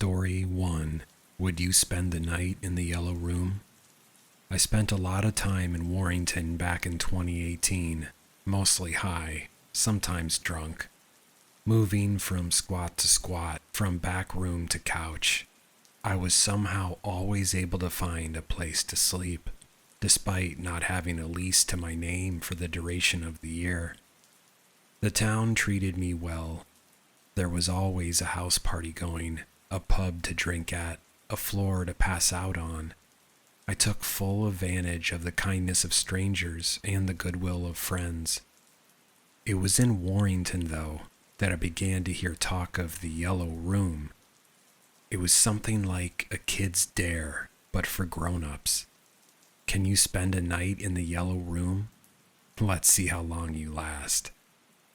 Story 1. Would you spend the night in the Yelow Room? I spent a lot of time in Warrington back in 2018, mostly high, sometimes drunk, moving from squat to squat, from back room to couch. I was somehow always able to find a place to sleep, despite not having a lease to my name for the duration of the year. The town treated me well. There was always a house party going, a pub to drink at, a floor to pass out on. I took full advantage of the kindness of strangers and the goodwill of friends. It was in Warrington, though, that I began to hear talk of the Yelow Room. It was something like a kid's dare, but for grown-ups. Can you spend a night in the Yelow Room? Let's see how long you last.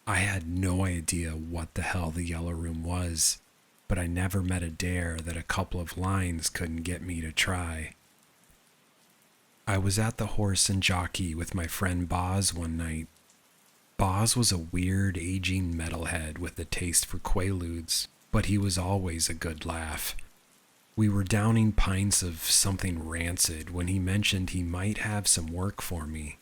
I had no idea what the hell the Yelow Room was, but I never met a dare that a couple of lines couldn't get me to try. I was at the Horse and Jockey with my friend Boz one night. Boz was a weird, aging metalhead with a taste for quaaludes, but he was always a good laugh. We were downing pints of something rancid when he mentioned he might have some work for me.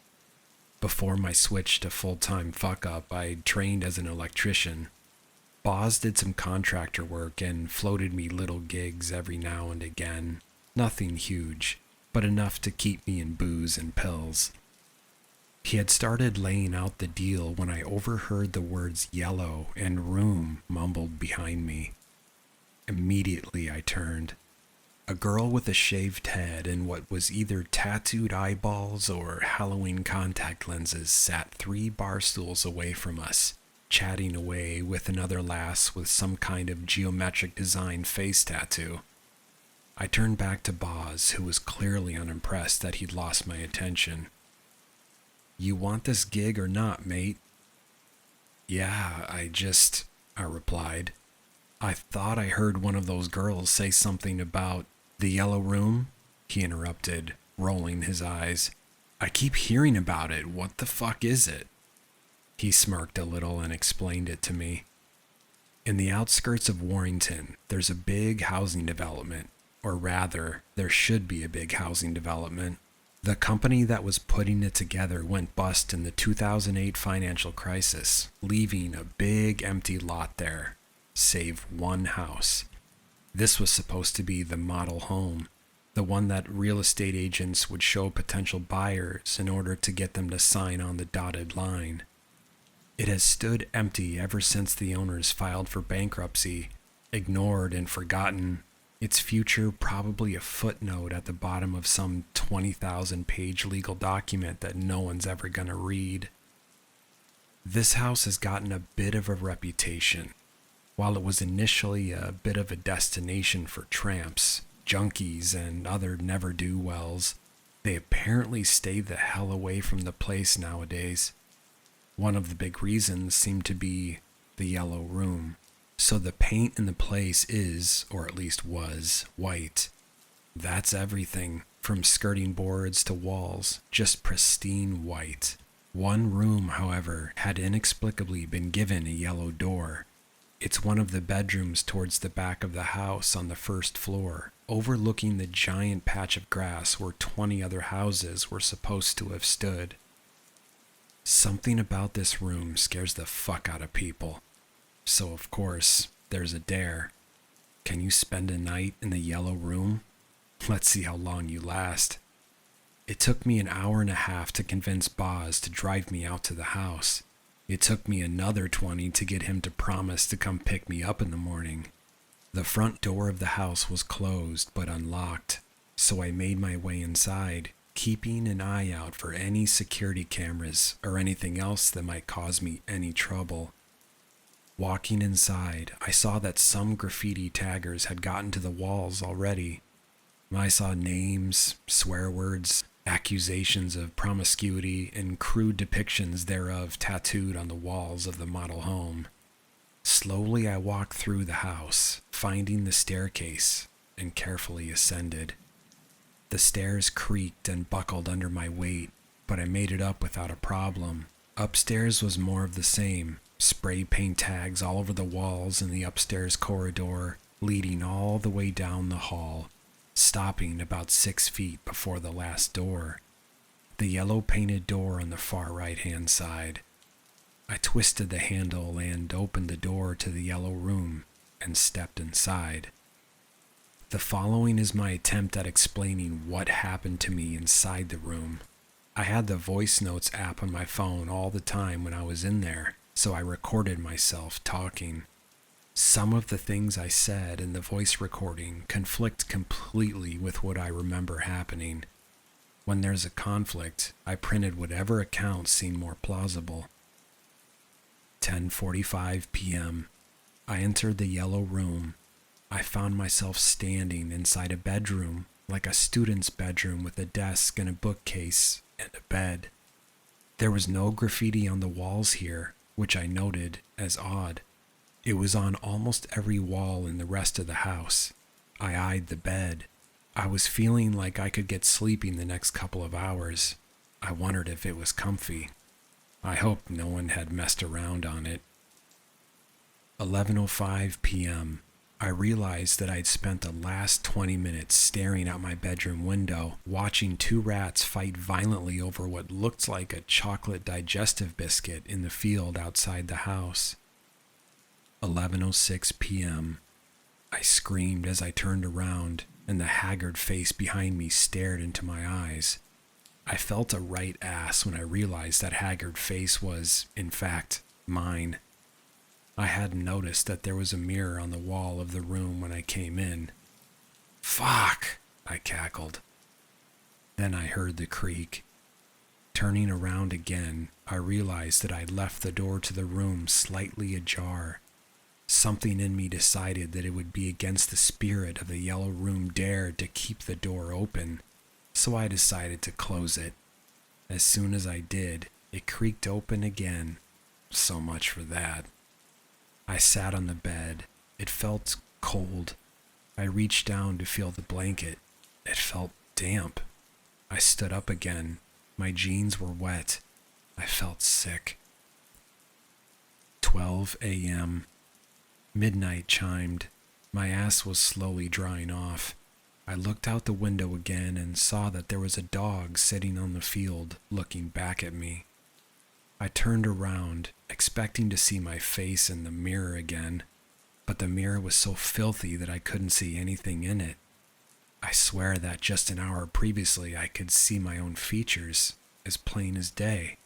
Before my switch to full-time fuck-up, I trained as an electrician. Boz did some contractor work and floated me little gigs every now and again. Nothing huge, but enough to keep me in booze and pills. He had started laying out the deal when I overheard the words yellow and room mumbled behind me. Immediately I turned. A girl with a shaved head and what was either tattooed eyeballs or Halloween contact lenses sat 3 bar stools away from us, chatting away with another lass with some kind of geometric design face tattoo. I turned back to Boz, who was clearly unimpressed that he'd lost my attention. "You want this gig or not, mate?" "Yeah, I replied. "I thought I heard one of those girls say something about the Yelow Room," he interrupted, rolling his eyes. "I keep hearing about it. What the fuck is it?" He smirked a little and explained it to me. In the outskirts of Warrington, there's a big housing development, or rather, there should be a big housing development. The company that was putting it together went bust in the 2008 financial crisis, leaving a big empty lot there, save one house. This was supposed to be the model home, the one that real estate agents would show potential buyers in order to get them to sign on the dotted line. It has stood empty ever since the owners filed for bankruptcy, ignored and forgotten, its future probably a footnote at the bottom of some 20,000-page legal document that no one's ever gonna read. This house has gotten a bit of a reputation. While it was initially a bit of a destination for tramps, junkies, and other never-do-wells, they apparently stay the hell away from the place nowadays. One of the big reasons seemed to be the Yelow Room. So the paint in the place is, or at least was, white. That's everything, from skirting boards to walls, just pristine white. One room, however, had inexplicably been given a yellow door. It's one of the bedrooms towards the back of the house on the first floor, overlooking the giant patch of grass where 20 other houses were supposed to have stood. Something about this room scares the fuck out of people. So, of course, there's a dare. Can you spend a night in the Yelow Room? Let's see how long you last. It took me an hour and a half to convince Boz to drive me out to the house. It took me another 20 to get him to promise to come pick me up in the morning. The front door of the house was closed but unlocked, so I made my way inside, keeping an eye out for any security cameras or anything else that might cause me any trouble. Walking inside, I saw that some graffiti taggers had gotten to the walls already. I saw names, swear words, accusations of promiscuity, and crude depictions thereof tattooed on the walls of the model home. Slowly I walked through the house, finding the staircase, and carefully ascended. The stairs creaked and buckled under my weight, but I made it up without a problem. Upstairs was more of the same. Spray paint tags all over the walls in the upstairs corridor, leading all the way down the hall, stopping about 6 feet before the last door, the yellow painted door on the far right-hand side. I twisted the handle and opened the door to the Yelow Room and stepped inside. The following is my attempt at explaining what happened to me inside the room. I had the voice notes app on my phone all the time when I was in there, so I recorded myself talking. Some of the things I said in the voice recording conflict completely with what I remember happening. When there's a conflict, I printed whatever accounts seemed more plausible. 10:45 p.m. I entered the Yelow Room. I found myself standing inside a bedroom, like a student's bedroom with a desk and a bookcase and a bed. There was no graffiti on the walls here, which I noted as odd. It was on almost every wall in the rest of the house. I eyed the bed. I was feeling like I could get sleeping the next couple of hours. I wondered if it was comfy. I hoped no one had messed around on it. 11:05 p.m. I realized that I'd spent the last 20 minutes staring out my bedroom window, watching two rats fight violently over what looked like a chocolate digestive biscuit in the field outside the house. 11:06 p.m. I screamed as I turned around, and the haggard face behind me stared into my eyes. I felt a right ass when I realized that haggard face was, in fact, mine. I hadn't noticed that there was a mirror on the wall of the room when I came in. "Fuck!" I cackled. Then I heard the creak. Turning around again, I realized that I'd left the door to the room slightly ajar. Something in me decided that it would be against the spirit of the Yelow Room dare to keep the door open, so I decided to close it. As soon as I did, it creaked open again. So much for that. I sat on the bed. It felt cold. I reached down to feel the blanket. It felt damp. I stood up again. My jeans were wet. I felt sick. 12 a.m. Midnight chimed. My ass was slowly drying off. I looked out the window again and saw that there was a dog sitting on the field, looking back at me. I turned around, expecting to see my face in the mirror again, but the mirror was so filthy that I couldn't see anything in it. I swear that just an hour previously I could see my own features, as plain as day.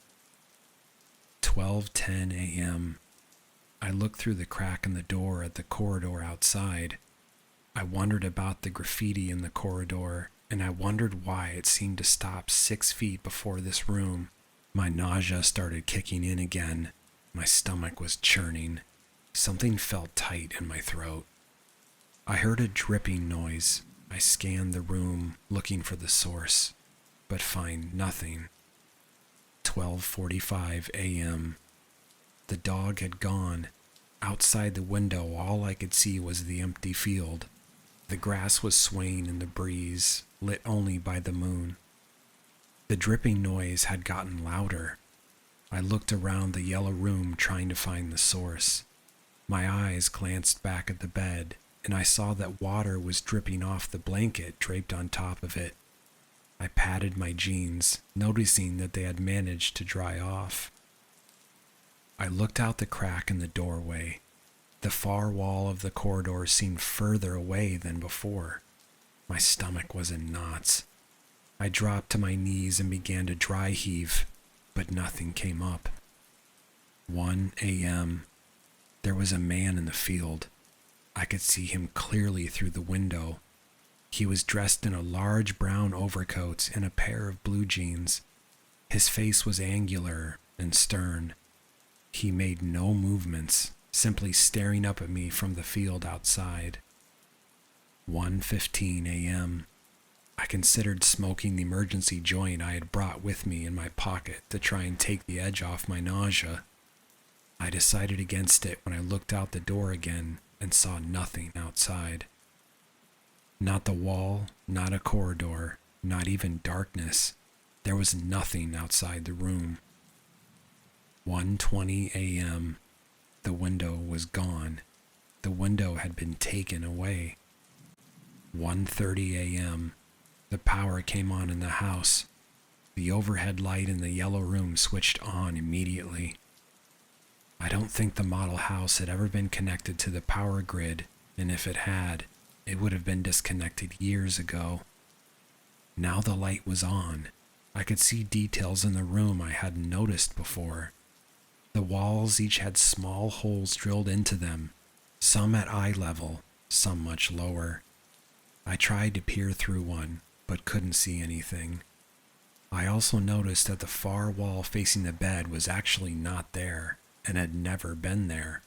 12:10 a.m. I looked through the crack in the door at the corridor outside. I wondered about the graffiti in the corridor, and I wondered why it seemed to stop 6 feet before this room. My nausea started kicking in again. My stomach was churning. Something felt tight in my throat. I heard a dripping noise. I scanned the room, looking for the source, but find nothing. 12:45 a.m. The dog had gone. Outside the window, all I could see was the empty field. The grass was swaying in the breeze, lit only by the moon. The dripping noise had gotten louder. I looked around the Yelow Room trying to find the source. My eyes glanced back at the bed, and I saw that water was dripping off the blanket draped on top of it. I patted my jeans, noticing that they had managed to dry off. I looked out the crack in the doorway. The far wall of the corridor seemed further away than before. My stomach was in knots. I dropped to my knees and began to dry heave, but nothing came up. 1 a.m. There was a man in the field. I could see him clearly through the window. He was dressed in a large brown overcoat and a pair of blue jeans. His face was angular and stern. He made no movements, simply staring up at me from the field outside. 1:15 a.m. I considered smoking the emergency joint I had brought with me in my pocket to try and take the edge off my nausea. I decided against it when I looked out the door again and saw nothing outside. Not the wall, not a corridor, not even darkness. There was nothing outside the room. 1:20 a.m. The window was gone. The window had been taken away. 1:30 a.m. The power came on in the house. The overhead light in the yellow room switched on immediately. I don't think the model house had ever been connected to the power grid, and if it had, it would have been disconnected years ago. Now the light was on. I could see details in the room I hadn't noticed before. The walls each had small holes drilled into them, some at eye level, some much lower. I tried to peer through one, but couldn't see anything. I also noticed that the far wall facing the bed was actually not there, and had never been there.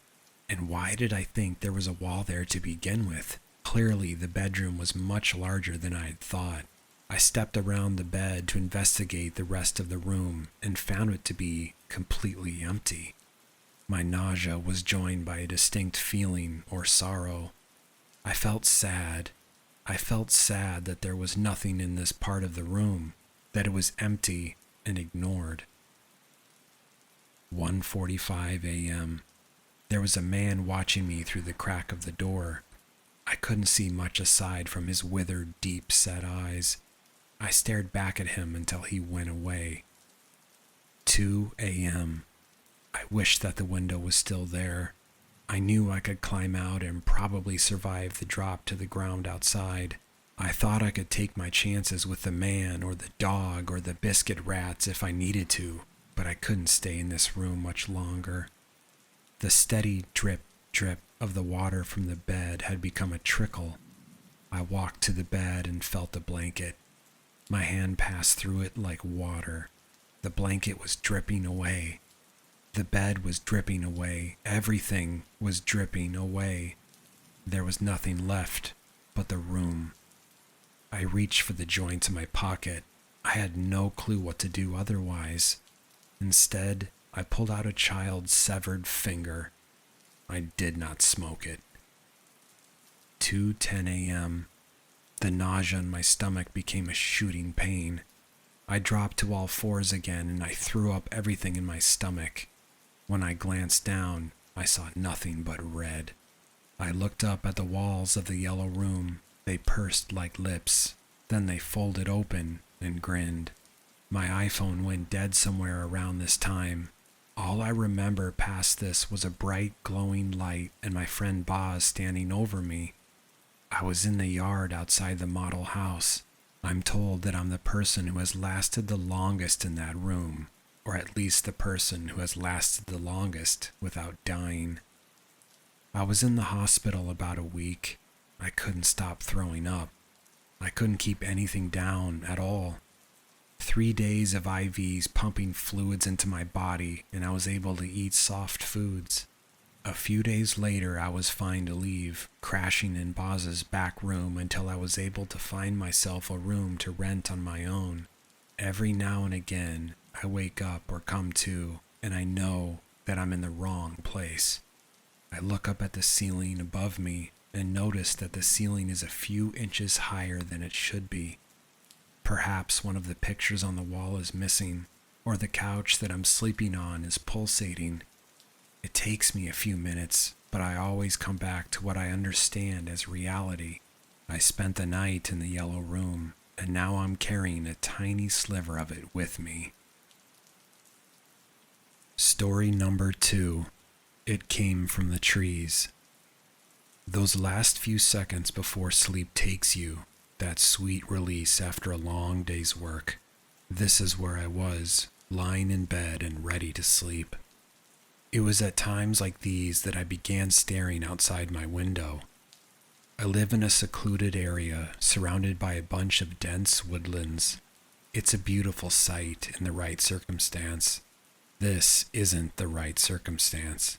And why did I think there was a wall there to begin with? Clearly, the bedroom was much larger than I had thought. I stepped around the bed to investigate the rest of the room and found it to be completely empty. My nausea was joined by a distinct feeling or sorrow. I felt sad. I felt sad that there was nothing in this part of the room, that it was empty and ignored. 1:45 a.m. There was a man watching me through the crack of the door. I couldn't see much aside from his withered, deep-set eyes. I stared back at him until he went away. 2 a.m. I wished that the window was still there. I knew I could climb out and probably survive the drop to the ground outside. I thought I could take my chances with the man or the dog or the biscuit rats if I needed to, but I couldn't stay in this room much longer. The steady drip, drip of the water from the bed had become a trickle. I walked to the bed and felt the blanket. My hand passed through it like water. The blanket was dripping away. The bed was dripping away. Everything was dripping away. There was nothing left but the room. I reached for the joint in my pocket. I had no clue what to do otherwise. Instead, I pulled out a child's severed finger. I did not smoke it. 2:10 a.m. The nausea in my stomach became a shooting pain. I dropped to all fours again and I threw up everything in my stomach. When I glanced down, I saw nothing but red. I looked up at the walls of the yellow room. They pursed like lips. Then they folded open and grinned. My iPhone went dead somewhere around this time. All I remember past this was a bright, glowing light and my friend Boz standing over me. I was in the yard outside the model house. I'm told that I'm the person who has lasted the longest in that room, or at least the person who has lasted the longest without dying. I was in the hospital about a week. I couldn't stop throwing up. I couldn't keep anything down at all. 3 days of IVs pumping fluids into my body, and I was able to eat soft foods. A few days later, I was fine to leave, crashing in Boz's back room until I was able to find myself a room to rent on my own. Every now and again, I wake up or come to, and I know that I'm in the wrong place. I look up at the ceiling above me and notice that the ceiling is a few inches higher than it should be. Perhaps one of the pictures on the wall is missing, or the couch that I'm sleeping on is pulsating. It takes me a few minutes, but I always come back to what I understand as reality. I spent the night in the yellow room, and now I'm carrying a tiny sliver of it with me. Story number 2. It came from the trees. Those last few seconds before sleep takes you, that sweet release after a long day's work. This is where I was, lying in bed and ready to sleep. It was at times like these that I began staring outside my window. I live in a secluded area surrounded by a bunch of dense woodlands. It's a beautiful sight in the right circumstance. This isn't the right circumstance.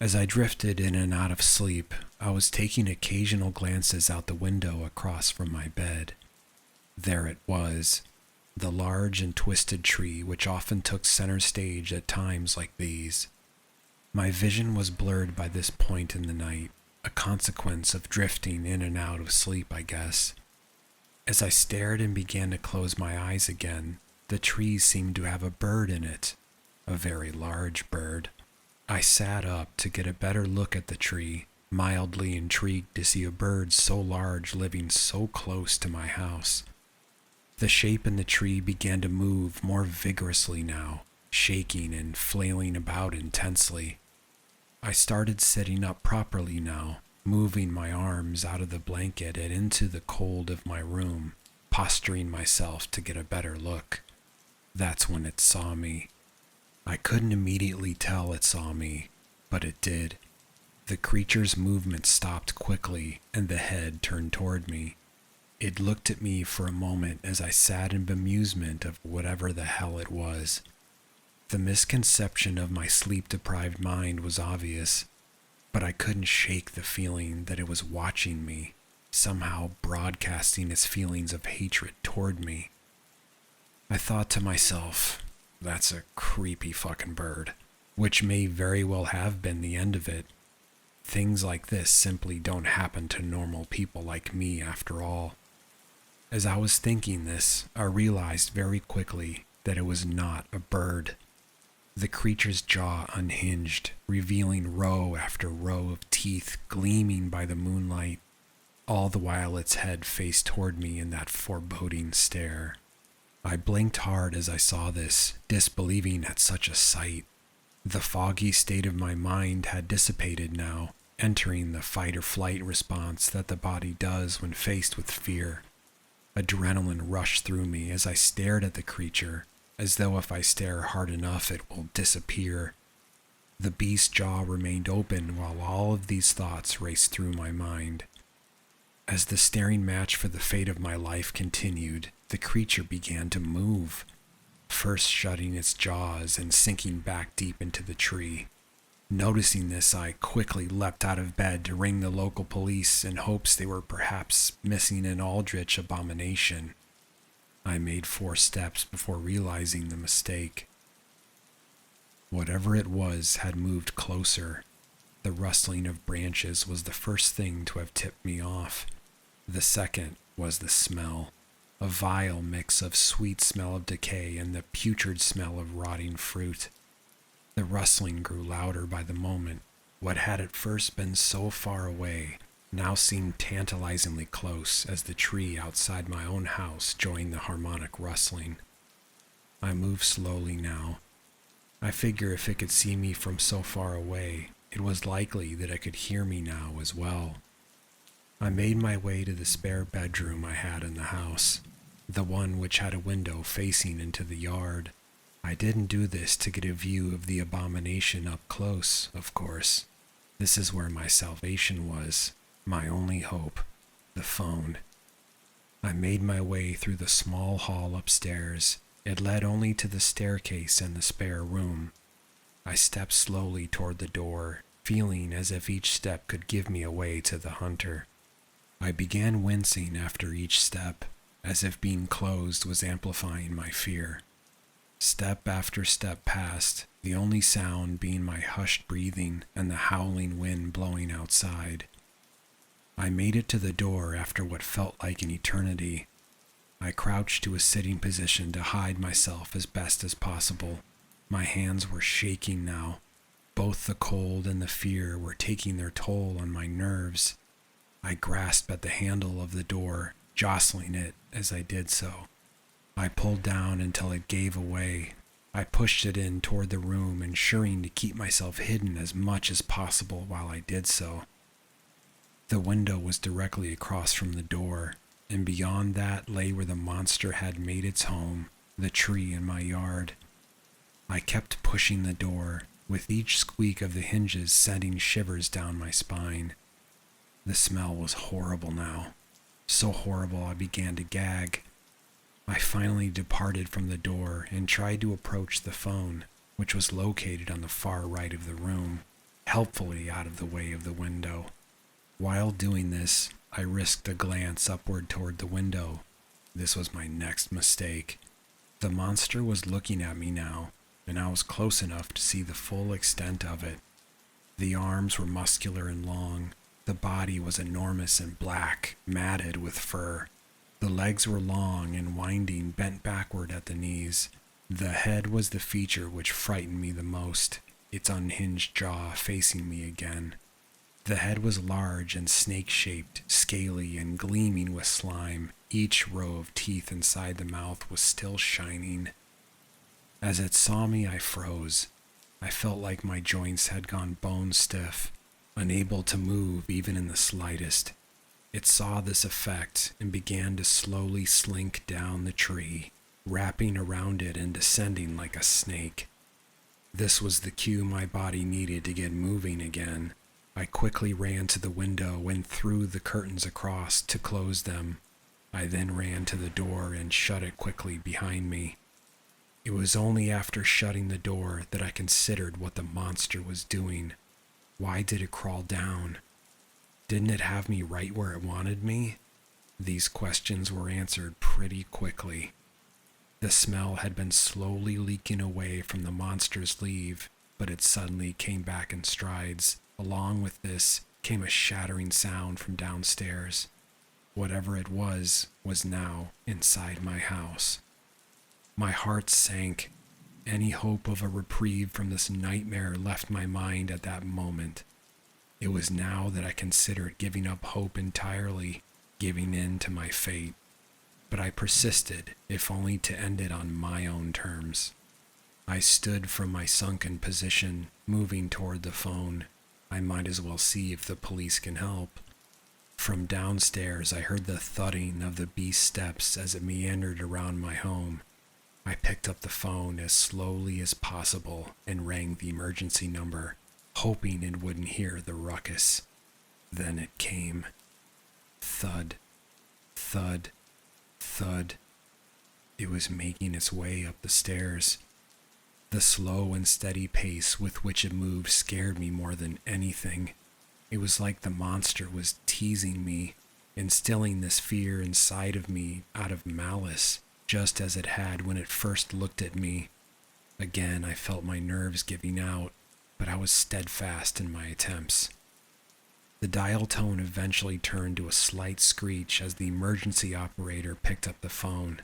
As I drifted in and out of sleep, I was taking occasional glances out the window across from my bed. There it was, the large and twisted tree which often took center stage at times like these. My vision was blurred by this point in the night, a consequence of drifting in and out of sleep, I guess. As I stared and began to close my eyes again, the tree seemed to have a bird in it, a very large bird. I sat up to get a better look at the tree, mildly intrigued to see a bird so large living so close to my house. The shape in the tree began to move more vigorously now, shaking and flailing about intensely. I started sitting up properly now, moving my arms out of the blanket and into the cold of my room, posturing myself to get a better look. That's when it saw me. I couldn't immediately tell it saw me, but it did. The creature's movement stopped quickly, and the head turned toward me. It looked at me for a moment as I sat in bemusement of whatever the hell it was. The misconception of my sleep-deprived mind was obvious, but I couldn't shake the feeling that it was watching me, somehow broadcasting its feelings of hatred toward me. I thought to myself, that's a creepy fucking bird, which may very well have been the end of it. Things like this simply don't happen to normal people like me after all. As I was thinking this, I realized very quickly that it was not a bird. The creature's jaw unhinged, revealing row after row of teeth gleaming by the moonlight, all the while its head faced toward me in that foreboding stare. I blinked hard as I saw this, disbelieving at such a sight. The foggy state of my mind had dissipated now, entering the fight-or-flight response that the body does when faced with fear. Adrenaline rushed through me as I stared at the creature, as though if I stare hard enough it will disappear. The beast's jaw remained open while all of these thoughts raced through my mind. As the staring match for the fate of my life continued, the creature began to move, first shutting its jaws and sinking back deep into the tree. Noticing this, I quickly leapt out of bed to ring the local police in hopes they were perhaps missing an eldritch abomination. I made 4 steps before realizing the mistake. Whatever it was had moved closer. The rustling of branches was the first thing to have tipped me off. The second was the smell, a vile mix of sweet smell of decay and the putrid smell of rotting fruit. The rustling grew louder by the moment. What had at first been so far away now seemed tantalizingly close as the tree outside my own house joined the harmonic rustling. I moved slowly now. I figure if it could see me from so far away, it was likely that it could hear me now as well. I made my way to the spare bedroom I had in the house, the one which had a window facing into the yard. I didn't do this to get a view of the abomination up close, of course. This is where my salvation was, my only hope, the phone. I made my way through the small hall upstairs. It led only to the staircase and the spare room. I stepped slowly toward the door, feeling as if each step could give me a way to the hunter. I began wincing after each step, as if being closed was amplifying my fear. Step after step passed, the only sound being my hushed breathing and the howling wind blowing outside. I made it to the door after what felt like an eternity. I crouched to a sitting position to hide myself as best as possible. My hands were shaking now. Both the cold and the fear were taking their toll on my nerves. I grasped at the handle of the door, jostling it as I did so. I pulled down until it gave away. I pushed it in toward the room, ensuring to keep myself hidden as much as possible while I did so. The window was directly across from the door, and beyond that lay where the monster had made its home, the tree in my yard. I kept pushing the door, with each squeak of the hinges sending shivers down my spine. The smell was horrible now, so horrible I began to gag. I finally departed from the door and tried to approach the phone, which was located on the far right of the room, helpfully out of the way of the window. While doing this, I risked a glance upward toward the window. This was my next mistake. The monster was looking at me now, and I was close enough to see the full extent of it. The arms were muscular and long. The body was enormous and black, matted with fur. The legs were long and winding, bent backward at the knees. The head was the feature which frightened me the most, its unhinged jaw facing me again. The head was large and snake-shaped, scaly, and gleaming with slime. Each row of teeth inside the mouth was still shining. As it saw me, I froze. I felt like my joints had gone bone stiff, unable to move even in the slightest. It saw this effect and began to slowly slink down the tree, wrapping around it and descending like a snake. This was the cue my body needed to get moving again. I quickly ran to the window and threw the curtains across to close them. I then ran to the door and shut it quickly behind me. It was only after shutting the door that I considered what the monster was doing. Why did it crawl down? Didn't it have me right where it wanted me? These questions were answered pretty quickly. The smell had been slowly leaking away from the monster's leave, but it suddenly came back in strides. Along with this came a shattering sound from downstairs. Whatever it was now inside my house. My heart sank. Any hope of a reprieve from this nightmare left my mind at that moment. It was now that I considered giving up hope entirely, giving in to my fate. But I persisted, if only to end it on my own terms. I stood from my sunken position, moving toward the phone. I might as well see if the police can help. From downstairs, I heard the thudding of the beast's steps as it meandered around my home. I picked up the phone as slowly as possible and rang the emergency number, hoping it wouldn't hear the ruckus. Then it came. Thud, thud, thud. It was making its way up the stairs. The slow and steady pace with which it moved scared me more than anything. It was like the monster was teasing me, instilling this fear inside of me out of malice, just as it had when it first looked at me. Again, I felt my nerves giving out, but I was steadfast in my attempts. The dial tone eventually turned to a slight screech as the emergency operator picked up the phone.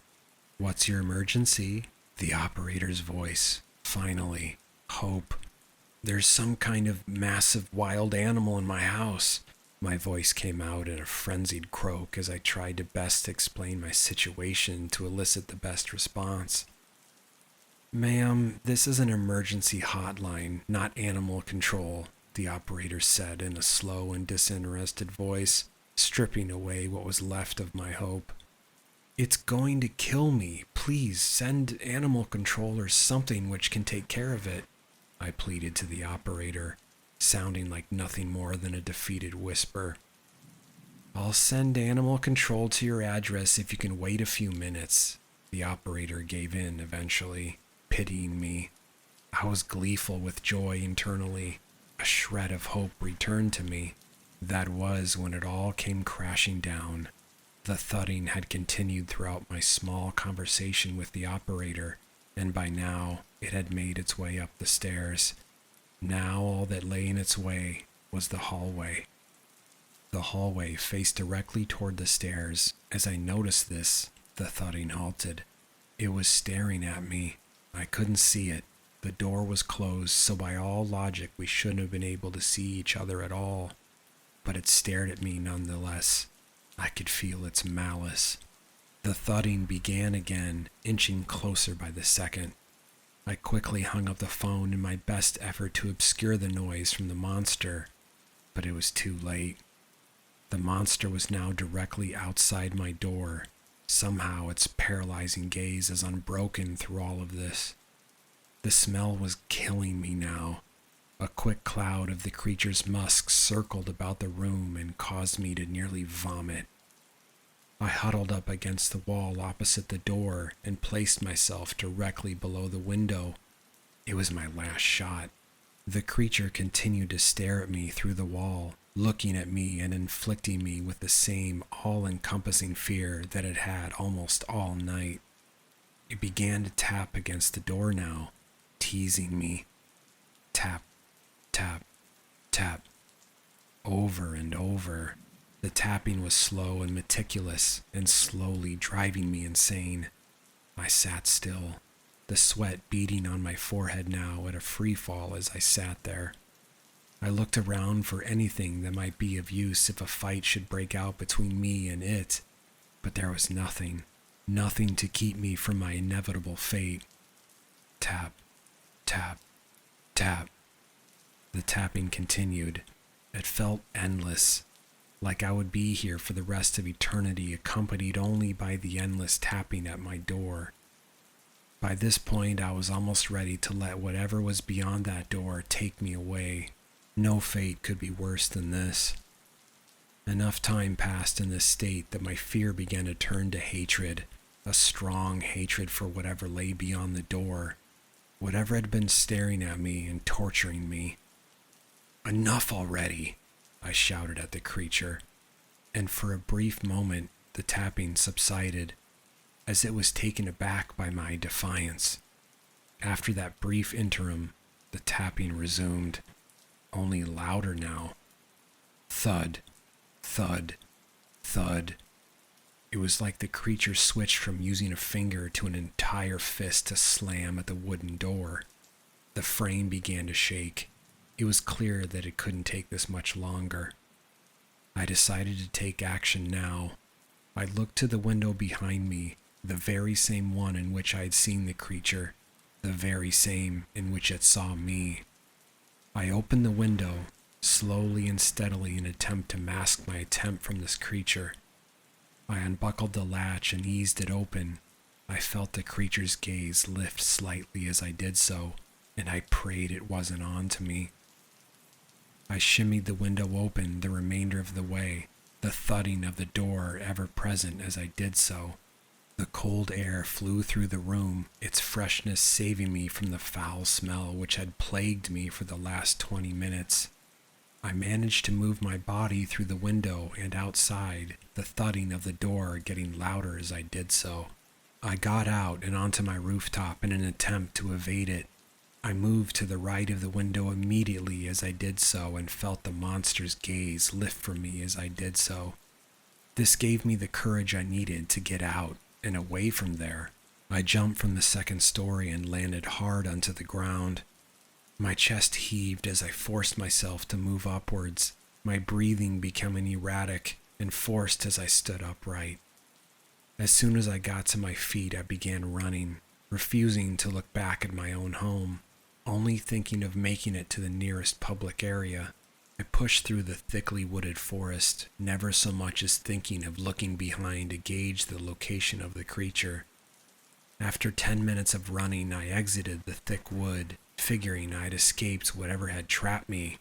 "What's your emergency?" The operator's voice. Finally, hope. "There's some kind of massive wild animal in my house." My voice came out in a frenzied croak as I tried to best explain my situation to elicit the best response. "Ma'am, this is an emergency hotline, not animal control," the operator said in a slow and disinterested voice, stripping away what was left of my hope. "It's going to kill me. Please send animal control or something which can take care of it," I pleaded to the operator, sounding like nothing more than a defeated whisper. "I'll send animal control to your address if you can wait a few minutes." The operator gave in eventually, pitying me. I was gleeful with joy internally. A shred of hope returned to me. That was when it all came crashing down. The thudding had continued throughout my small conversation with the operator, and by now it had made its way up the stairs. Now all that lay in its way was the hallway. The hallway faced directly toward the stairs. As I noticed this, the thudding halted. It was staring at me. I couldn't see it. The door was closed, so by all logic we shouldn't have been able to see each other at all. But it stared at me nonetheless. I could feel its malice. The thudding began again, inching closer by the second. I quickly hung up the phone in my best effort to obscure the noise from the monster, but it was too late. The monster was now directly outside my door. Somehow its paralyzing gaze is unbroken through all of this. The smell was killing me now. A quick cloud of the creature's musk circled about the room and caused me to nearly vomit. I huddled up against the wall opposite the door and placed myself directly below the window. It was my last shot. The creature continued to stare at me through the wall, looking at me and inflicting me with the same all-encompassing fear that it had almost all night. It began to tap against the door now, teasing me. Tap, tap, tap. Over and over. The tapping was slow and meticulous and slowly driving me insane. I sat still, the sweat beading on my forehead now at a free fall as I sat there. I looked around for anything that might be of use if a fight should break out between me and it, but there was nothing, nothing to keep me from my inevitable fate. Tap, tap, tap. The tapping continued. It felt endless, like I would be here for the rest of eternity, accompanied only by the endless tapping at my door. By this point, I was almost ready to let whatever was beyond that door take me away. No fate could be worse than this. Enough time passed in this state that my fear began to turn to hatred, a strong hatred for whatever lay beyond the door, whatever had been staring at me and torturing me. "Enough already!" I shouted at the creature, and for a brief moment the tapping subsided, as it was taken aback by my defiance. After that brief interim, the tapping resumed, only louder now. Thud, thud, thud. It was like the creature switched from using a finger to an entire fist to slam at the wooden door. The frame began to shake. It was clear that it couldn't take this much longer. I decided to take action now. I looked to the window behind me, the very same one in which I had seen the creature, the very same in which it saw me. I opened the window, slowly and steadily, in an attempt to mask my attempt from this creature. I unbuckled the latch and eased it open. I felt the creature's gaze lift slightly as I did so, and I prayed it wasn't on to me. I shimmied the window open the remainder of the way, the thudding of the door ever present as I did so. The cold air flew through the room, its freshness saving me from the foul smell which had plagued me for the last 20 minutes. I managed to move my body through the window and outside, the thudding of the door getting louder as I did so. I got out and onto my rooftop in an attempt to evade it. I moved to the right of the window immediately as I did so and felt the monster's gaze lift from me as I did so. This gave me the courage I needed to get out and away from there. I jumped from the second story and landed hard onto the ground. My chest heaved as I forced myself to move upwards, my breathing becoming erratic and forced as I stood upright. As soon as I got to my feet, I began running, refusing to look back at my own home, only thinking of making it to the nearest public area. I pushed through the thickly wooded forest, never so much as thinking of looking behind to gauge the location of the creature. After 10 minutes of running, I exited the thick wood, figuring I'd escaped whatever had trapped me.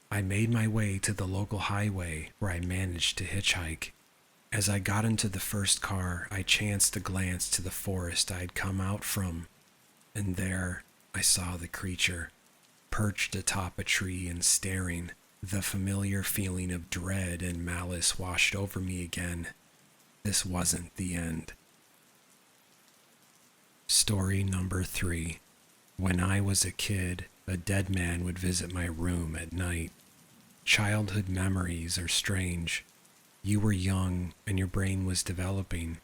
I made my way to the local highway, where I managed to hitchhike. As I got into the first car, I chanced to glance to the forest I had come out from, and there I saw the creature, perched atop a tree and staring. The familiar feeling of dread and malice washed over me again. This wasn't the end. Story number 3. When I was a kid, a dead man would visit my room at night. Childhood memories are strange. You were young and your brain was developing,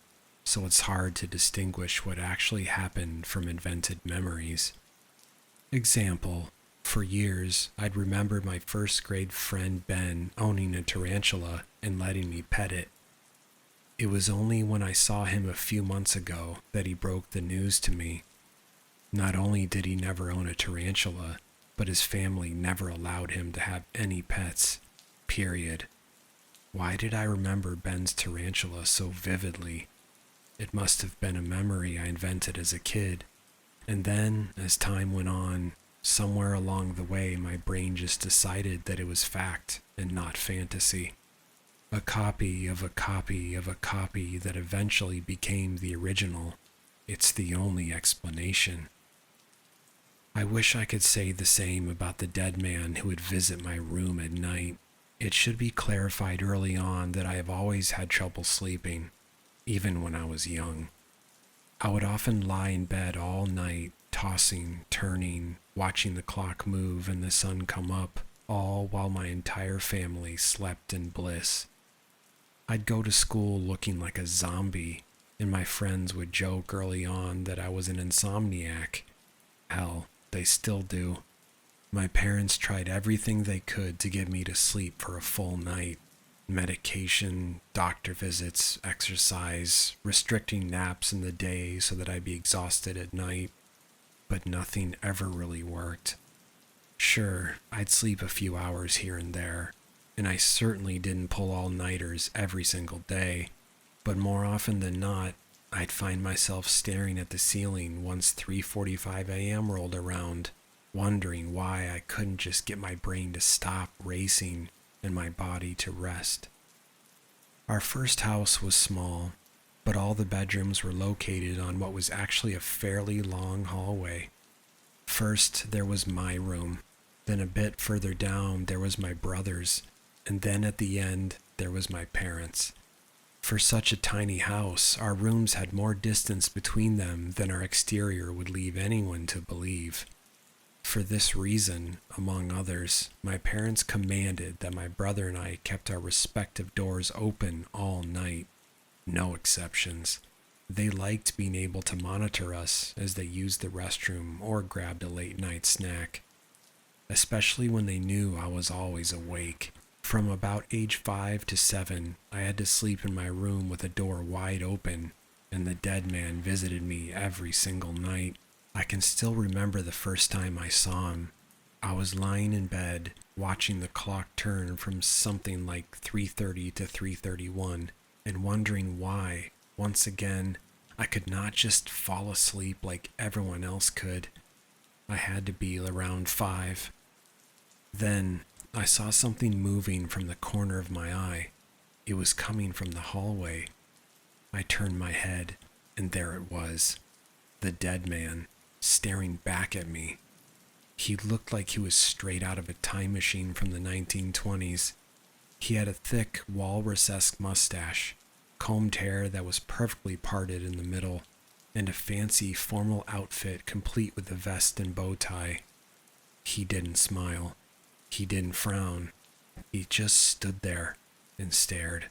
so it's hard to distinguish what actually happened from invented memories. Example, for years, I'd remembered my first grade friend Ben owning a tarantula and letting me pet it. It was only when I saw him a few months ago that he broke the news to me. Not only did he never own a tarantula, but his family never allowed him to have any pets, period. Why did I remember Ben's tarantula so vividly? It must have been a memory I invented as a kid. And then, as time went on, somewhere along the way my brain just decided that it was fact and not fantasy. A copy of a copy of a copy that eventually became the original. It's the only explanation. I wish I could say the same about the dead man who would visit my room at night. It should be clarified early on that I have always had trouble sleeping, even when I was young. I would often lie in bed all night, tossing, turning, watching the clock move and the sun come up, all while my entire family slept in bliss. I'd go to school looking like a zombie, and my friends would joke early on that I was an insomniac. Hell, they still do. My parents tried everything they could to get me to sleep for a full night. Medication, doctor visits, exercise, restricting naps in the day so that I'd be exhausted at night, but nothing ever really worked. Sure, I'd sleep a few hours here and there, and I certainly didn't pull all-nighters every single day, but more often than not, I'd find myself staring at the ceiling once 3:45 a.m. rolled around, wondering why I couldn't just get my brain to stop racing and my body to rest. Our first house was small, but all the bedrooms were located on what was actually a fairly long hallway. First, there was my room, then a bit further down there was my brother's, and then at the end there was my parents'. For such a tiny house, our rooms had more distance between them than our exterior would leave anyone to believe. For this reason, among others, my parents commanded that my brother and I kept our respective doors open all night. No exceptions. They liked being able to monitor us as they used the restroom or grabbed a late night snack, especially when they knew I was always awake. From about age 5 to 7, I had to sleep in my room with a door wide open, and the dead man visited me every single night. I can still remember the first time I saw him. I was lying in bed, watching the clock turn from something like 3:30 to 3:31, and wondering why, once again, I could not just fall asleep like everyone else could. I had to be around 5. Then, I saw something moving from the corner of my eye. It was coming from the hallway. I turned my head, and there it was, the dead man, staring back at me. He looked like he was straight out of a time machine from the 1920s. He had a thick, walrus-esque mustache, combed hair that was perfectly parted in the middle, and a fancy, formal outfit complete with a vest and bow tie. He didn't smile. He didn't frown. He just stood there and stared.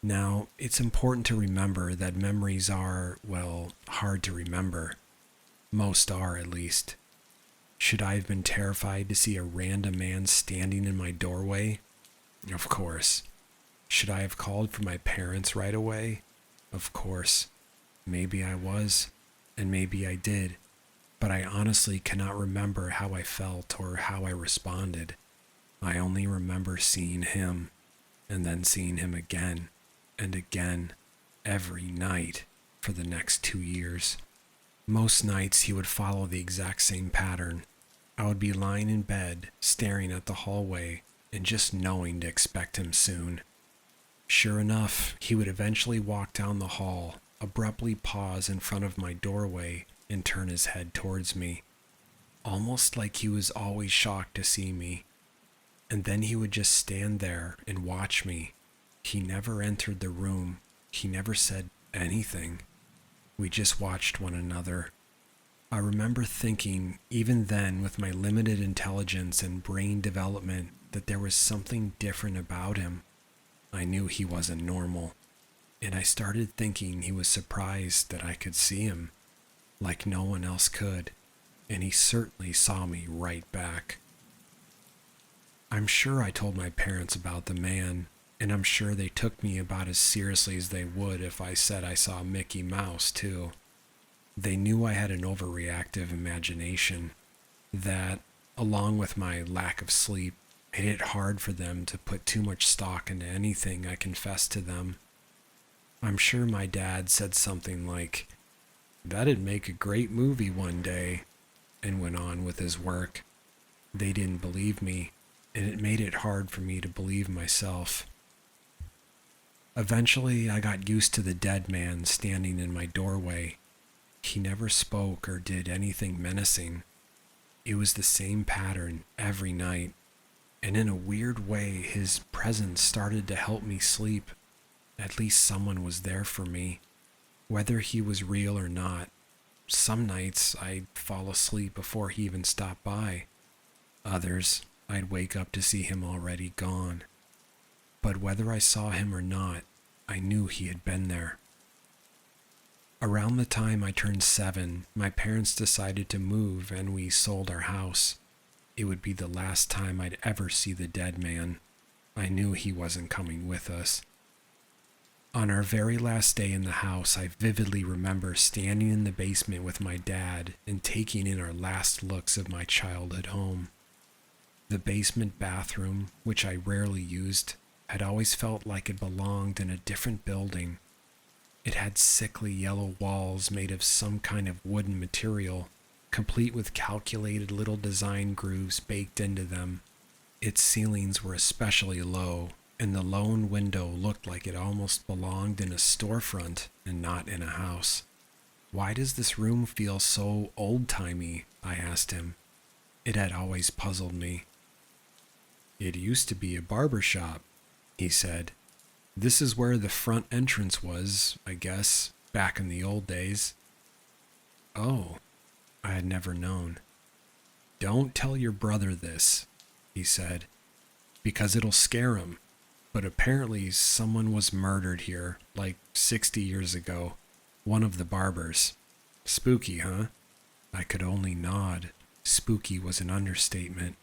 Now, it's important to remember that memories are, well, hard to remember. Most are, at least. Should I have been terrified to see a random man standing in my doorway? Of course. Should I have called for my parents right away? Of course. Maybe I was, and maybe I did, but I honestly cannot remember how I felt or how I responded. I only remember seeing him, and then seeing him again and again, every night for the next 2 years. Most nights he would follow the exact same pattern. I would be lying in bed, staring at the hallway, and just knowing to expect him soon. Sure enough, he would eventually walk down the hall, abruptly pause in front of my doorway, and turn his head towards me, almost like he was always shocked to see me. And then he would just stand there and watch me. He never entered the room. He never said anything. We just watched one another. I remember thinking, even then with my limited intelligence and brain development, that there was something different about him. I knew he wasn't normal, and I started thinking he was surprised that I could see him, like no one else could, and he certainly saw me right back. I'm sure I told my parents about the man, and I'm sure they took me about as seriously as they would if I said I saw Mickey Mouse, too. They knew I had an overreactive imagination that, along with my lack of sleep, made it hard for them to put too much stock into anything I confessed to them. I'm sure my dad said something like, "That'd make a great movie one day," and went on with his work. They didn't believe me, and it made it hard for me to believe myself. Eventually, I got used to the dead man standing in my doorway. He never spoke or did anything menacing. It was the same pattern every night, and in a weird way, his presence started to help me sleep. At least someone was there for me, whether he was real or not. Some nights, I'd fall asleep before he even stopped by. Others, I'd wake up to see him already gone. But whether I saw him or not, I knew he had been there. Around the time I turned 7, my parents decided to move and we sold our house. It would be the last time I'd ever see the dead man. I knew he wasn't coming with us. On our very last day in the house, I vividly remember standing in the basement with my dad and taking in our last looks of my childhood home. The basement bathroom, which I rarely used, had always felt like it belonged in a different building. It had sickly yellow walls made of some kind of wooden material, complete with calculated little design grooves baked into them. Its ceilings were especially low, and the lone window looked like it almost belonged in a storefront and not in a house. "Why does this room feel so old-timey?" I asked him. It had always puzzled me. "It used to be a barber shop," he said. "This is where the front entrance was, I guess, back in the old days." Oh, I had never known. "Don't tell your brother this," he said, "because it'll scare him. But apparently someone was murdered here, like 60 years ago. One of the barbers. Spooky, huh?" I could only nod. Spooky was an understatement.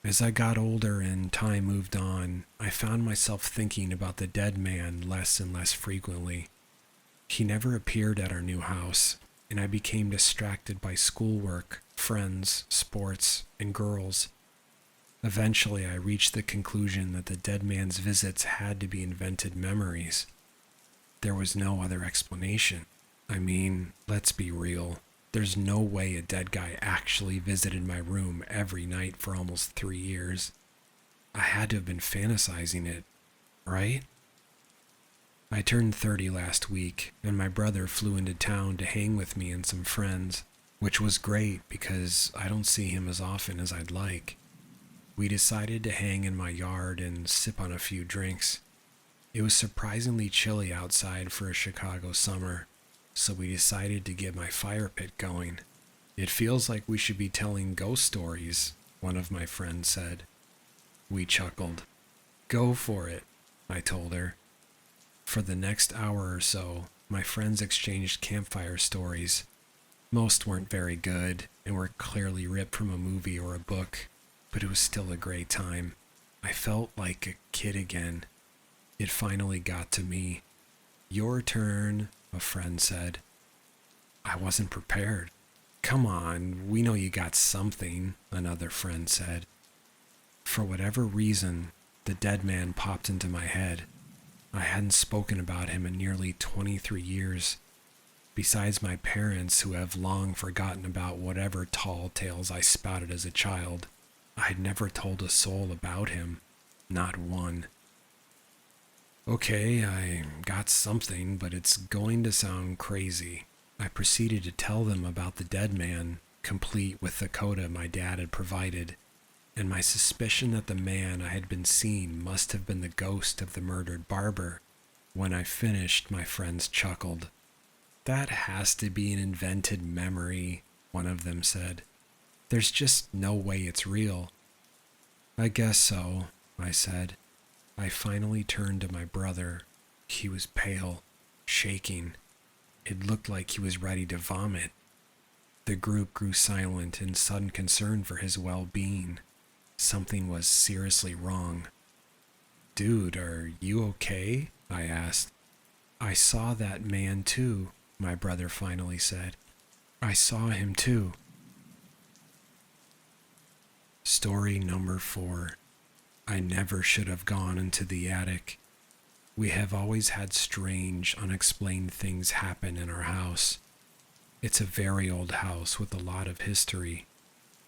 As I got older and time moved on, I found myself thinking about the dead man less and less frequently. He never appeared at our new house, and I became distracted by schoolwork, friends, sports, and girls. Eventually, I reached the conclusion that the dead man's visits had to be invented memories. There was no other explanation. I mean, let's be real. There's no way a dead guy actually visited my room every night for almost 3 years. I had to have been fantasizing it, right? I turned 30 last week, and my brother flew into town to hang with me and some friends, which was great because I don't see him as often as I'd like. We decided to hang in my yard and sip on a few drinks. It was surprisingly chilly outside for a Chicago summer, so we decided to get my fire pit going. "It feels like we should be telling ghost stories," one of my friends said. We chuckled. "Go for it," I told her. For the next hour or so, my friends exchanged campfire stories. Most weren't very good and were clearly ripped from a movie or a book, but it was still a great time. I felt like a kid again. It finally got to me. "Your turn," a friend said. I wasn't prepared. "Come on, we know you got something," another friend said. For whatever reason, the dead man popped into my head. I hadn't spoken about him in nearly 23 years. Besides my parents, who have long forgotten about whatever tall tales I spouted as a child, I had never told a soul about him. Not one. "Okay, I got something, but it's going to sound crazy." I proceeded to tell them about the dead man, complete with the coda my dad had provided, and my suspicion that the man I had been seeing must have been the ghost of the murdered barber. When I finished, my friends chuckled. "That has to be an invented memory," one of them said. "There's just no way it's real." "I guess so," I said. I finally turned to my brother. He was pale, shaking. It looked like he was ready to vomit. The group grew silent in sudden concern for his well-being. Something was seriously wrong. "Dude, are you okay?" I asked. "I saw that man too," my brother finally said. "I saw him too." Story number 4. I never should have gone into the attic. We have always had strange, unexplained things happen in our house. It's a very old house with a lot of history,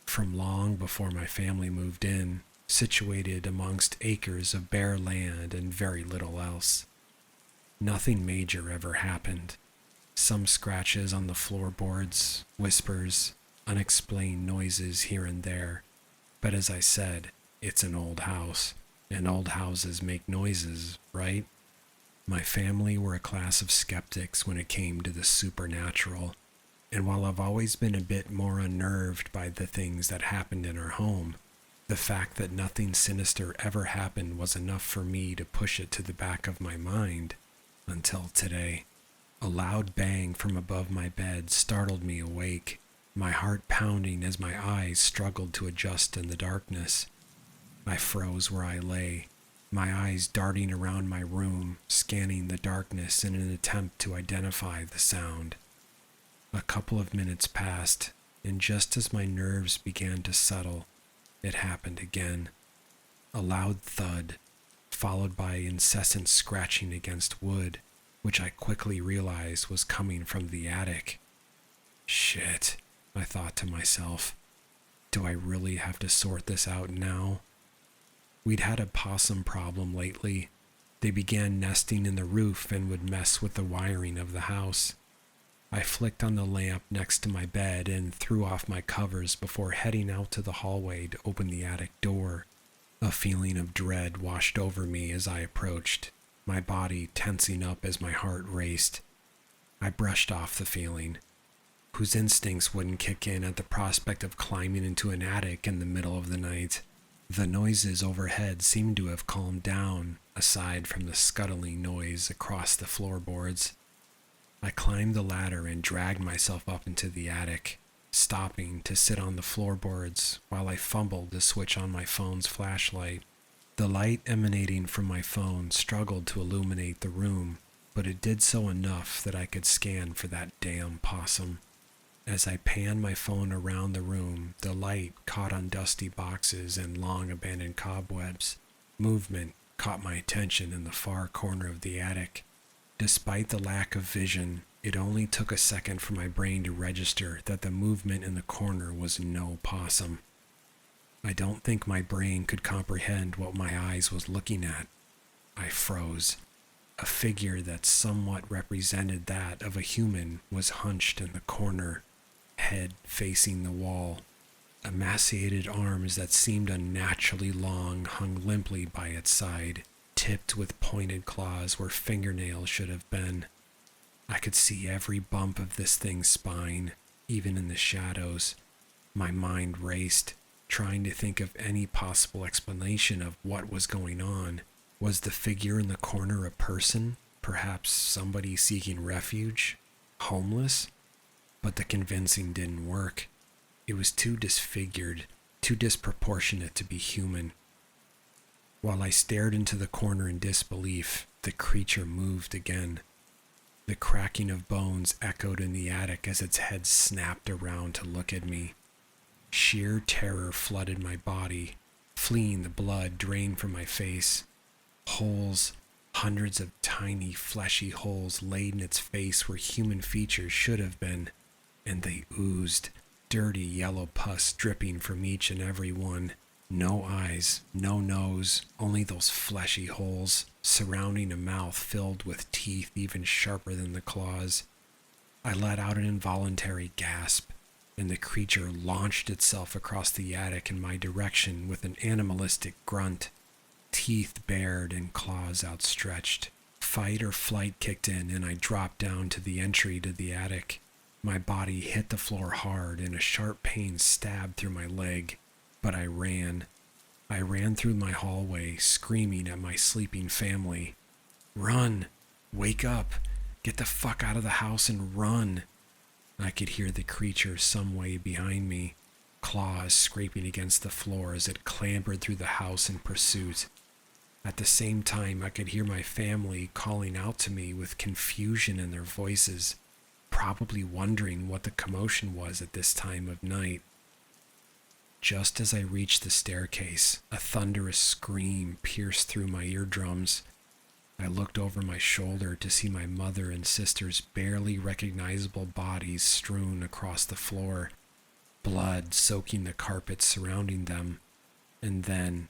from long before my family moved in, situated amongst acres of bare land and very little else. Nothing major ever happened. Some scratches on the floorboards, whispers, unexplained noises here and there. But as I said, it's an old house, and old houses make noises, right? My family were a class of skeptics when it came to the supernatural, and while I've always been a bit more unnerved by the things that happened in our home, the fact that nothing sinister ever happened was enough for me to push it to the back of my mind until today. A loud bang from above my bed startled me awake. my heart pounding as my eyes struggled to adjust in the darkness. I froze where I lay, my eyes darting around my room, scanning the darkness in an attempt to identify the sound. A couple of minutes passed, and just as my nerves began to settle, it happened again. A loud thud, followed by incessant scratching against wood, which I quickly realized was coming from the attic. Shit, I thought to myself. Do I really have to sort this out now? We'd had a possum problem lately. They began nesting in the roof and would mess with the wiring of the house. I flicked on the lamp next to my bed and threw off my covers before heading out to the hallway to open the attic door. A feeling of dread washed over me as I approached, my body tensing up as my heart raced. I brushed off the feeling. Whose instincts wouldn't kick in at the prospect of climbing into an attic in the middle of the night? The noises overhead seemed to have calmed down, aside from the scuttling noise across the floorboards. I climbed the ladder and dragged myself up into the attic, stopping to sit on the floorboards while I fumbled to switch on my phone's flashlight. The light emanating from my phone struggled to illuminate the room, but it did so enough that I could scan for that damn possum. As I panned my phone around the room, the light caught on dusty boxes and long abandoned cobwebs. Movement caught my attention in the far corner of the attic. Despite the lack of vision, it only took a second for my brain to register that the movement in the corner was no possum. I don't think my brain could comprehend what my eyes was looking at. I froze. A figure that somewhat represented that of a human was hunched in the corner, head facing the wall. Emaciated arms that seemed unnaturally long hung limply by its side, tipped with pointed claws where fingernails should have been. I could see every bump of this thing's spine, even in the shadows. My mind raced, trying to think of any possible explanation of what was going on. Was the figure in the corner a person? Perhaps somebody seeking refuge? Homeless? But the convincing didn't work. It was too disfigured, too disproportionate to be human. While I stared into the corner in disbelief, the creature moved again. The cracking of bones echoed in the attic as its head snapped around to look at me. Sheer terror flooded my body, fleeing the blood drained from my face. Holes, hundreds of tiny fleshy holes laid in its face where human features should have been, and they oozed, dirty yellow pus dripping from each and every one. No eyes, no nose, only those fleshy holes, surrounding a mouth filled with teeth even sharper than the claws. I let out an involuntary gasp, and the creature launched itself across the attic in my direction with an animalistic grunt, teeth bared and claws outstretched. Fight or flight kicked in, and I dropped down to the entry to the attic. My body hit the floor hard, and a sharp pain stabbed through my leg. But I ran. I ran through my hallway, screaming at my sleeping family. Run! Wake up! Get the fuck out of the house and run! I could hear the creature some way behind me, claws scraping against the floor as it clambered through the house in pursuit. At the same time, I could hear my family calling out to me with confusion in their voices, probably wondering what the commotion was at this time of night. Just as I reached the staircase, a thunderous scream pierced through my eardrums. I looked over my shoulder to see my mother and sister's barely recognizable bodies strewn across the floor, blood soaking the carpet surrounding them. And then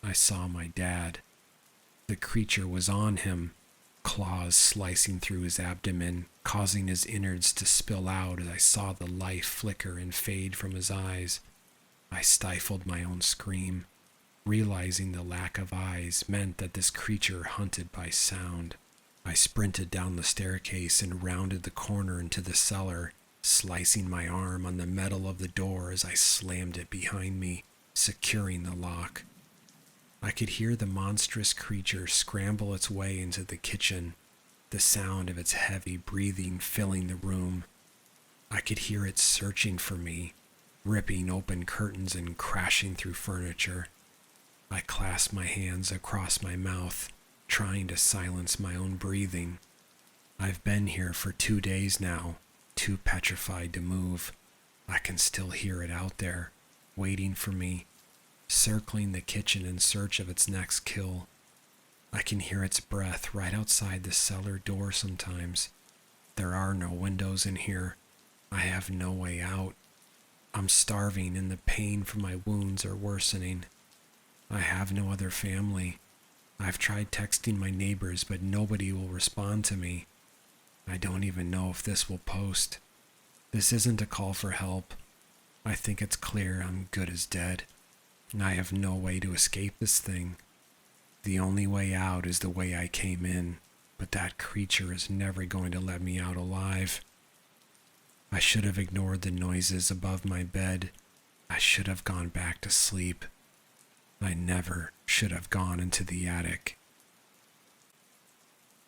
I saw my dad. The creature was on him, claws slicing through his abdomen, causing his innards to spill out as I saw the life flicker and fade from his eyes. I stifled my own scream, realizing the lack of eyes meant that this creature hunted by sound. I sprinted down the staircase and rounded the corner into the cellar, slicing my arm on the metal of the door as I slammed it behind me, securing the lock. I could hear the monstrous creature scramble its way into the kitchen, the sound of its heavy breathing filling the room. I could hear it searching for me, ripping open curtains and crashing through furniture. I clasped my hands across my mouth, trying to silence my own breathing. I've been here for 2 days now, too petrified to move. I can still hear it out there, waiting for me, circling the kitchen in search of its next kill. I can hear its breath right outside the cellar door sometimes. There are no windows in here. I have no way out. I'm starving and the pain from my wounds are worsening. I have no other family. I've tried texting my neighbors, but nobody will respond to me. I don't even know if this will post. This isn't a call for help. I think it's clear I'm good as dead. I have no way to escape this thing. The only way out is the way I came in, but that creature is never going to let me out alive. I should have ignored the noises above my bed. I should have gone back to sleep. I never should have gone into the attic.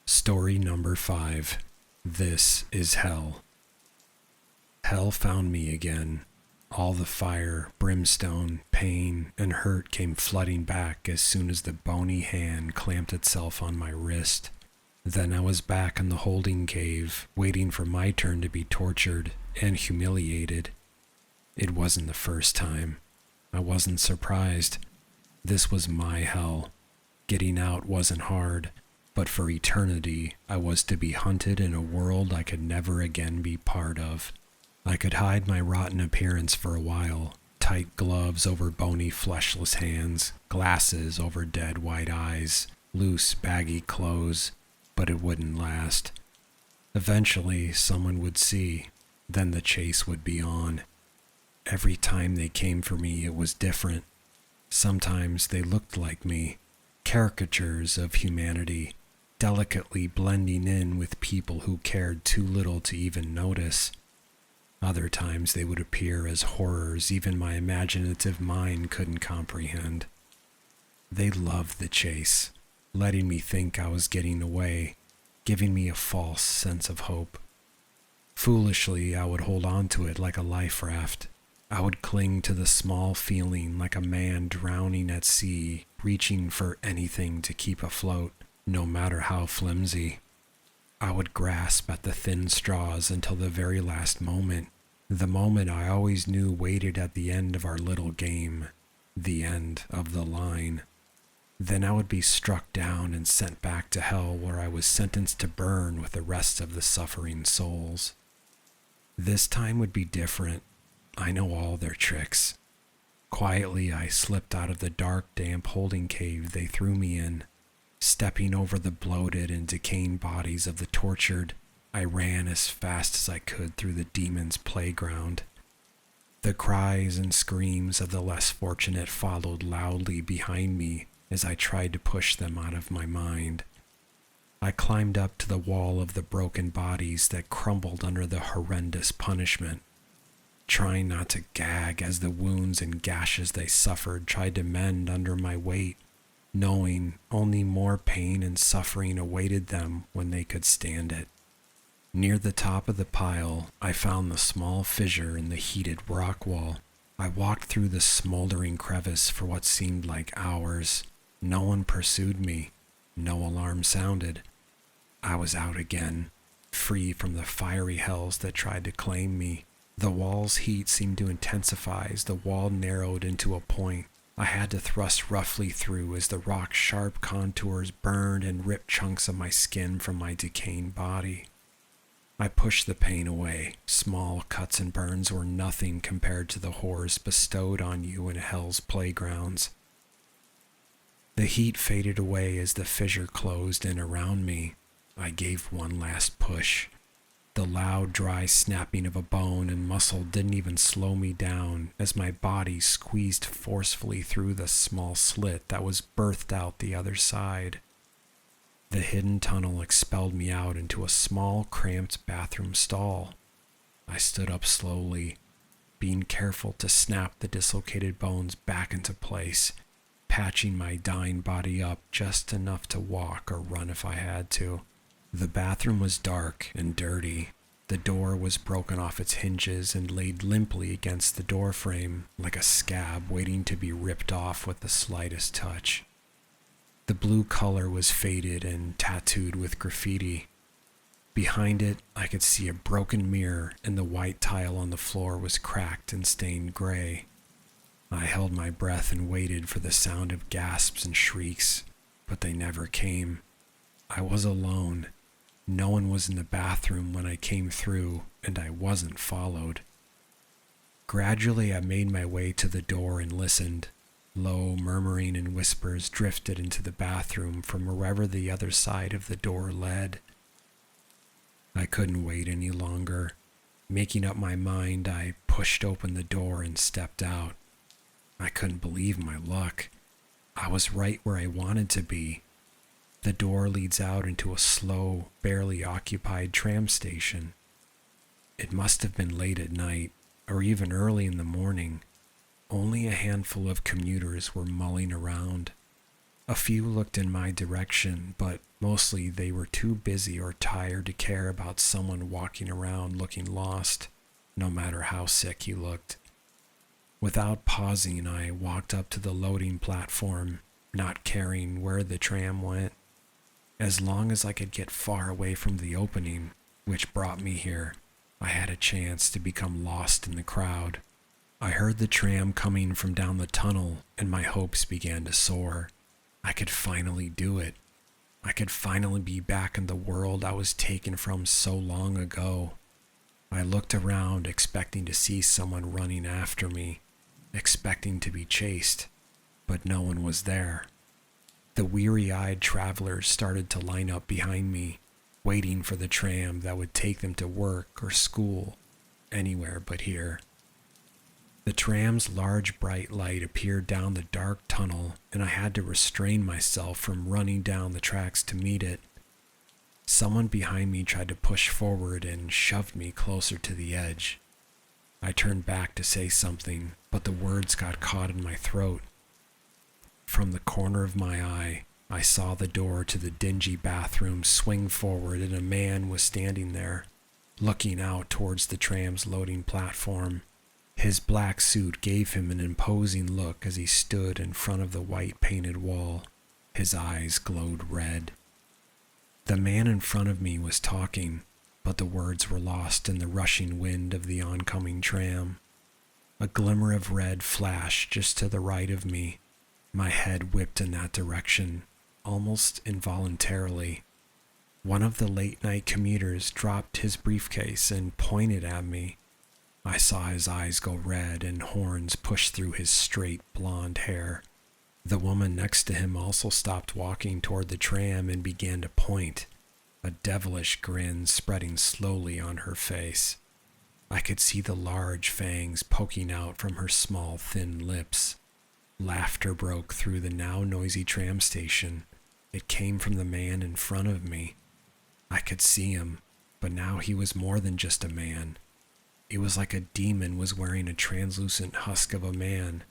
Story number 5. This is hell. Hell found me again. All the fire, brimstone, pain, and hurt came flooding back as soon as the bony hand clamped itself on my wrist. Then I was back in the holding cave, waiting for my turn to be tortured and humiliated. It wasn't the first time. I wasn't surprised. This was my hell. Getting out wasn't hard, but for eternity I was to be hunted in a world I could never again be part of. I could hide my rotten appearance for a while, tight gloves over bony fleshless hands, glasses over dead white eyes, loose baggy clothes, but it wouldn't last. Eventually someone would see, then the chase would be on. Every time they came for me it was different. Sometimes they looked like me, caricatures of humanity, delicately blending in with people who cared too little to even notice. Other times they would appear as horrors even my imaginative mind couldn't comprehend. They loved the chase, letting me think I was getting away, giving me a false sense of hope. Foolishly, I would hold on to it like a life raft. I would cling to the small feeling like a man drowning at sea, reaching for anything to keep afloat, no matter how flimsy. I would grasp at the thin straws until the very last moment, the moment I always knew waited at the end of our little game, the end of the line. Then I would be struck down and sent back to hell where I was sentenced to burn with the rest of the suffering souls. This time would be different. I know all their tricks. Quietly, I slipped out of the dark, damp holding cave they threw me in. Stepping over the bloated and decaying bodies of the tortured, I ran as fast as I could through the demon's playground. The cries and screams of the less fortunate followed loudly behind me as I tried to push them out of my mind. I climbed up to the wall of the broken bodies that crumbled under the horrendous punishment, trying not to gag as the wounds and gashes they suffered tried to mend under my weight, knowing only more pain and suffering awaited them when they could stand it. Near the top of the pile, I found the small fissure in the heated rock wall. I walked through the smoldering crevice for what seemed like hours. No one pursued me. No alarm sounded. I was out again, free from the fiery hells that tried to claim me. The wall's heat seemed to intensify as the wall narrowed into a point. I had to thrust roughly through as the rock's sharp contours burned and ripped chunks of my skin from my decaying body. I pushed the pain away. Small cuts and burns were nothing compared to the horrors bestowed on you in hell's playgrounds. The heat faded away as the fissure closed in around me. I gave one last push. The loud, dry snapping of a bone and muscle didn't even slow me down as my body squeezed forcefully through the small slit that was birthed out the other side. The hidden tunnel expelled me out into a small, cramped bathroom stall. I stood up slowly, being careful to snap the dislocated bones back into place, patching my dying body up just enough to walk or run if I had to. The bathroom was dark and dirty. The door was broken off its hinges and laid limply against the doorframe like a scab waiting to be ripped off with the slightest touch. The blue color was faded and tattooed with graffiti. Behind it, I could see a broken mirror, and the white tile on the floor was cracked and stained gray. I held my breath and waited for the sound of gasps and shrieks, but they never came. I was alone. No one was in the bathroom when I came through, and I wasn't followed. Gradually, I made my way to the door and listened. Low murmuring and whispers drifted into the bathroom from wherever the other side of the door led. I couldn't wait any longer. Making up my mind, I pushed open the door and stepped out. I couldn't believe my luck. I was right where I wanted to be. The door leads out into a slow, barely occupied tram station. It must have been late at night, or even early in the morning. Only a handful of commuters were mulling around. A few looked in my direction, but mostly they were too busy or tired to care about someone walking around looking lost, no matter how sick he looked. Without pausing, I walked up to the loading platform, not caring where the tram went. As long as I could get far away from the opening, which brought me here, I had a chance to become lost in the crowd. I heard the tram coming from down the tunnel, and my hopes began to soar. I could finally do it. I could finally be back in the world I was taken from so long ago. I looked around, expecting to see someone running after me, expecting to be chased, but no one was there. The weary-eyed travelers started to line up behind me, waiting for the tram that would take them to work or school, anywhere but here. The tram's large bright light appeared down the dark tunnel, and I had to restrain myself from running down the tracks to meet it. Someone behind me tried to push forward and shoved me closer to the edge. I turned back to say something, but the words got caught in my throat. From the corner of my eye, I saw the door to the dingy bathroom swing forward, and a man was standing there, looking out towards the tram's loading platform. His black suit gave him an imposing look as he stood in front of the white painted wall. His eyes glowed red. The man in front of me was talking, but the words were lost in the rushing wind of the oncoming tram. A glimmer of red flashed just to the right of me. My head whipped in that direction, almost involuntarily. One of the late-night commuters dropped his briefcase and pointed at me. I saw his eyes go red and horns push through his straight blonde hair. The woman next to him also stopped walking toward the tram and began to point, a devilish grin spreading slowly on her face. I could see the large fangs poking out from her small, thin lips. Laughter broke through the now noisy tram station. It came from the man in front of me. I could see him, but now he was more than just a man. It was like a demon was wearing a translucent husk of a man.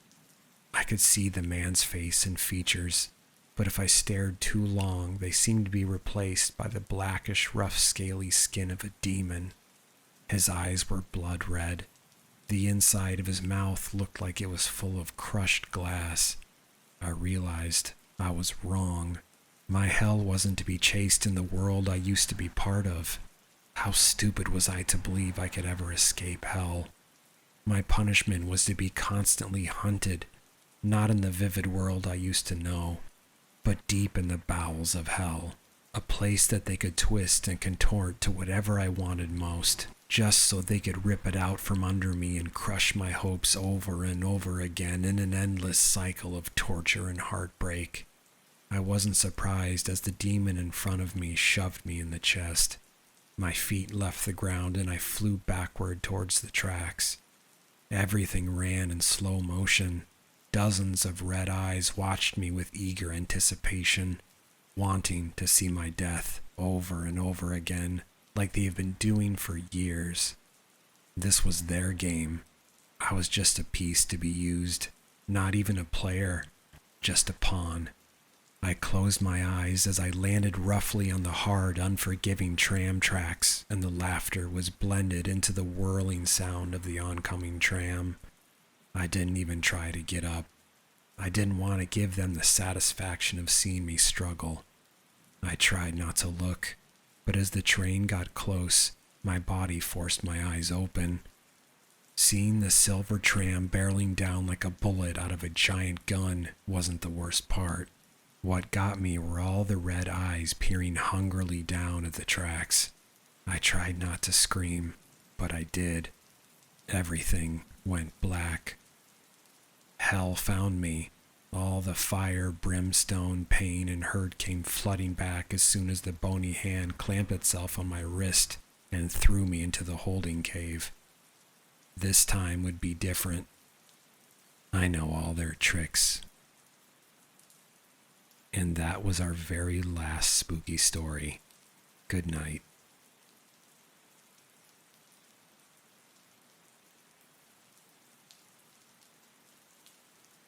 I could see the man's face and features, but if I stared too long, they seemed to be replaced by the blackish, rough, scaly skin of a demon. His eyes were blood red. The inside of his mouth looked like it was full of crushed glass. I realized I was wrong. My hell wasn't to be chased in the world I used to be part of. How stupid was I to believe I could ever escape hell? My punishment was to be constantly hunted, not in the vivid world I used to know, but deep in the bowels of hell, a place that they could twist and contort to whatever I wanted most, just so they could rip it out from under me and crush my hopes over and over again in an endless cycle of torture and heartbreak. I wasn't surprised as the demon in front of me shoved me in the chest. My feet left the ground and I flew backward towards the tracks. Everything ran in slow motion. Dozens of red eyes watched me with eager anticipation, wanting to see my death over and over again, like they have been doing for years. This was their game. I was just a piece to be used, not even a player, just a pawn. I closed my eyes as I landed roughly on the hard, unforgiving tram tracks, and the laughter was blended into the whirling sound of the oncoming tram. I didn't even try to get up. I didn't want to give them the satisfaction of seeing me struggle. I tried not to look, but as the train got close, my body forced my eyes open. Seeing the silver tram barreling down like a bullet out of a giant gun wasn't the worst part. What got me were all the red eyes peering hungrily down at the tracks. I tried not to scream, but I did. Everything went black. Hell found me. All the fire, brimstone, pain, and hurt came flooding back as soon as the bony hand clamped itself on my wrist and threw me into the holding cave. This time would be different. I know all their tricks. And that was our very last spooky story. Good night.